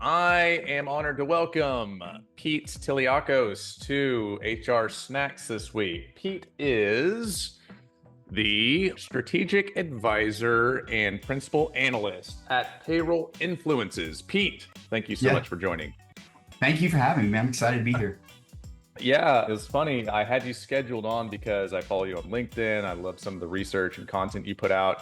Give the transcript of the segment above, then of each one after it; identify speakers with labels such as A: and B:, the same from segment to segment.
A: I am honored to welcome Pete Tiliakos to HR Snacks this week. Pete is the strategic advisor and principal analyst at Payroll Influences. Pete, thank you so
B: Yeah,
A: much for joining.
B: thank you for having me. I'm excited to be here.
A: Yeah, it was funny. I had you scheduled on because I follow you on LinkedIn. I love some of the research and content you put out.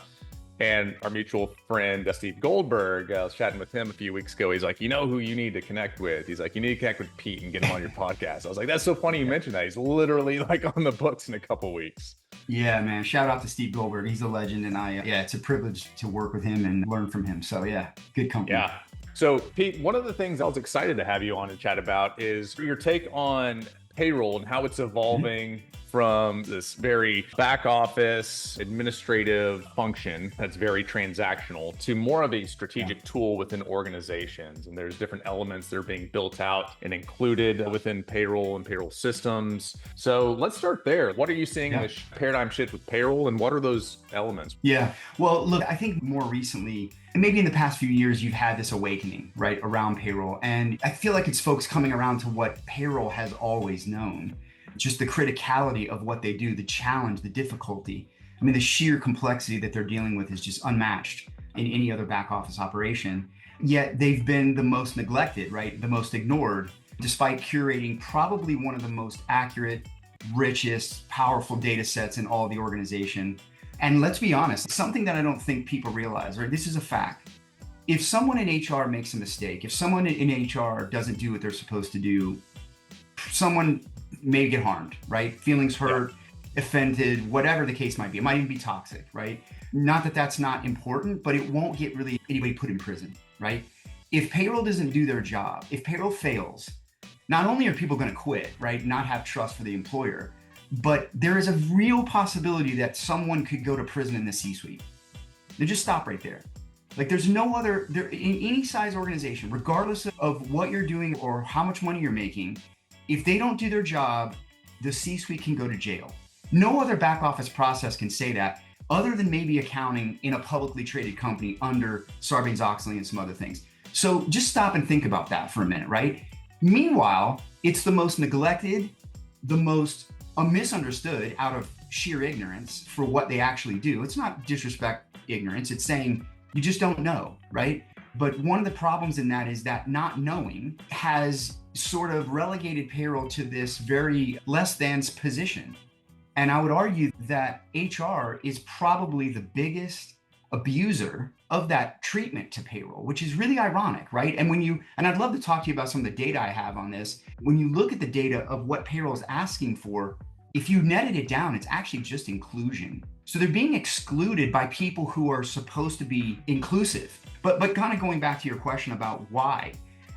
A: And our mutual friend, Steve Goldberg, I was chatting with him a few weeks ago. He's like, you know who you need to connect with? He's like, you need to connect with Pete and get him on your podcast. I was like, that's so funny you mentioned that. He's literally like on the books in a couple weeks.
B: Yeah, man. Shout out to Steve Goldberg. He's a legend. And it's a privilege to work with him and learn from him. So yeah, good company.
A: Yeah. So Pete, one of the things I was excited to have you on and chat about is your take on payroll and how it's evolving from this very back office administrative function that's very transactional to more of a strategic tool within organizations. And there's different elements that are being built out and included within payroll and payroll systems. So let's start there. What are you seeing in this paradigm shift with payroll, and what are those elements?
B: Yeah. Well, look, I think more recently, and maybe in the past few years, you've had this awakening, right, around payroll. And I feel like it's folks coming around to what payroll has always known, just the criticality of what they do, the challenge, the difficulty. I mean, the sheer complexity that they're dealing with is just unmatched in any other back office operation. Yet they've been the most neglected, right, the most ignored, despite curating probably one of the most accurate, richest, powerful data sets in all of the organization. And let's be honest, something that I don't think people realize, right? This is a fact. If someone in HR makes a mistake, if someone in HR doesn't do what they're supposed to do, someone may get harmed, right? Feelings hurt, offended, whatever the case might be. It might even be toxic, right? Not that that's not important, but it won't get really anybody put in prison, right? If payroll doesn't do their job, if payroll fails, not only are people going to quit, right? Not have trust for the employer, but there is a real possibility that someone could go to prison in the C-suite. Now just stop right there. Like there's no other, in any size organization, regardless of what you're doing or how much money you're making, if they don't do their job, the C-suite can go to jail. No other back office process can say that, other than maybe accounting in a publicly traded company under Sarbanes-Oxley and some other things. So just stop and think about that for a minute, right? Meanwhile, it's the most neglected, the most misunderstood out of sheer ignorance for what they actually do. It's not disrespect ignorance. It's saying you just don't know, right? But one of the problems in that is that not knowing has sort of relegated payroll to this very less than position. And I would argue that HR is probably the biggest abuser of that treatment to payroll, which is really ironic, right? And I'd love to talk to you about some of the data I have on this. When you look at the data of what payroll is asking for, if you netted it down, it's actually just inclusion. So they're being excluded by people who are supposed to be inclusive. But kind of going back to your question about why,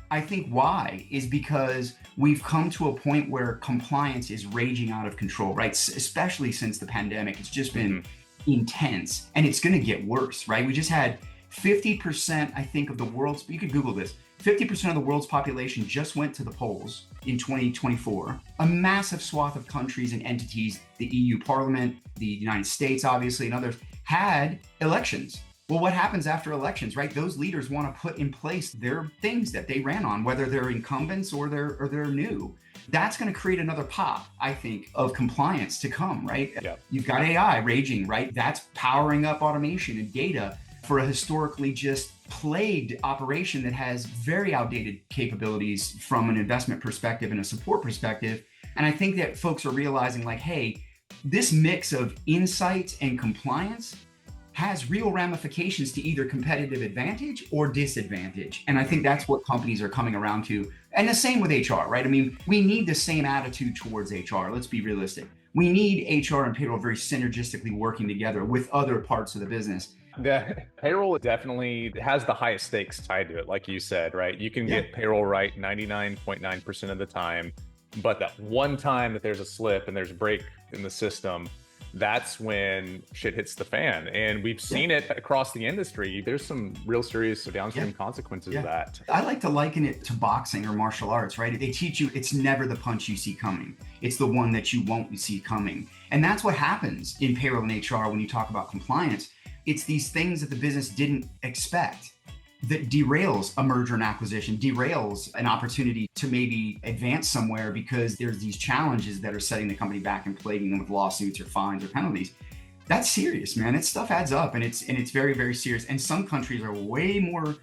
B: I think why is because we've come to a point where compliance is raging out of control, right? Especially since the pandemic, it's just been intense, and it's going to get worse, right? We just had 50%, I think, of the world's, you could Google this, 50% of the world's population just went to the polls in 2024. A massive swath of countries and entities, the EU Parliament, the United States, obviously, and others, had elections. Well, what happens after elections, right? Those leaders want to put in place their things that they ran on, whether they're incumbents or they're new. That's going to create another pop, I think, of compliance to come, right?
A: Yeah.
B: You've got AI raging, right? That's powering up automation and data for a historically just plagued operation that has very outdated capabilities from an investment perspective and a support perspective. And I think that folks are realizing like, hey, this mix of insight and compliance has real ramifications to either competitive advantage or disadvantage. And I think that's what companies are coming around to. And the same with HR, right? I mean, we need the same attitude towards HR. Let's be realistic. We need HR and payroll very synergistically working together with other parts of the business.
A: The payroll definitely has the highest stakes tied to it, like you said, right? You can get payroll right 99.9% of the time, but that one time that there's a slip and there's a break in the system, that's when shit hits the fan. And we've seen it across the industry. There's some real serious downstream consequences of that.
B: I like to liken it to boxing or martial arts, right? They teach you it's never the punch you see coming. It's the one that you won't see coming. And that's what happens in payroll and HR when you talk about compliance. It's these things that the business didn't expect. that derails a merger and acquisition, derails an opportunity to maybe advance somewhere because there's these challenges that are setting the company back and plaguing them with lawsuits or fines or penalties. That's serious, man. It stuff adds up, and it's very, very serious. And some countries are way more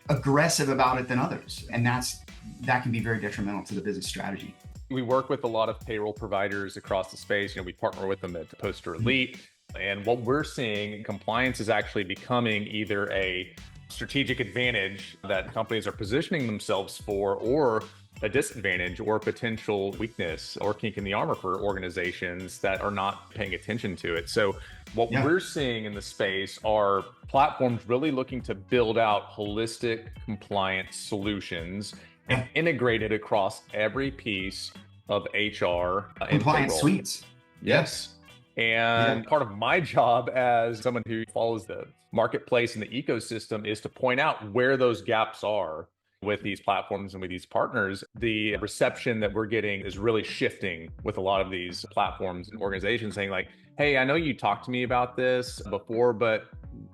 B: aggressive about it than others, and that can be very detrimental to the business strategy.
A: We work with a lot of payroll providers across the space. We partner with them at Poster Elite. And what we're seeing, compliance is actually becoming either a strategic advantage that companies are positioning themselves for, or a disadvantage or potential weakness or kink in the armor for organizations that are not paying attention to it. So what we're seeing in the space are platforms really looking to build out holistic compliance solutions and integrate it across every piece of HR and
B: compliance
A: payroll.
B: Suites.
A: Yes. And part of my job as someone who follows the marketplace and the ecosystem is to point out where those gaps are with these platforms and with these partners. The reception that we're getting is really shifting with a lot of these platforms and organizations saying like, hey, I know you talked to me about this before, but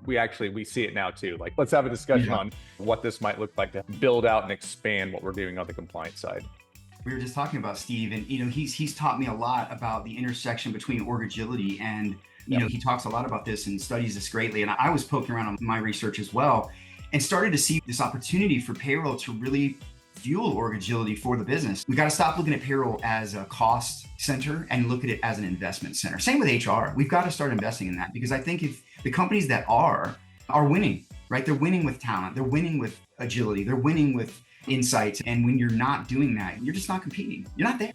A: we see it now too. Like, let's have a discussion on what this might look like to build out and expand what we're doing on the compliance side.
B: We were just talking about Steve, and he's taught me a lot about the intersection between org agility, and he talks a lot about this and studies this greatly. And I was poking around on my research as well, and started to see this opportunity for payroll to really fuel org agility for the business. We got to stop looking at payroll as a cost center and look at it as an investment center. Same with HR. We've got to start investing in that, because I think if the companies that are winning, right? They're winning with talent. They're winning with agility. They're winning with insights. And when you're not doing that, you're just not competing. You're not there.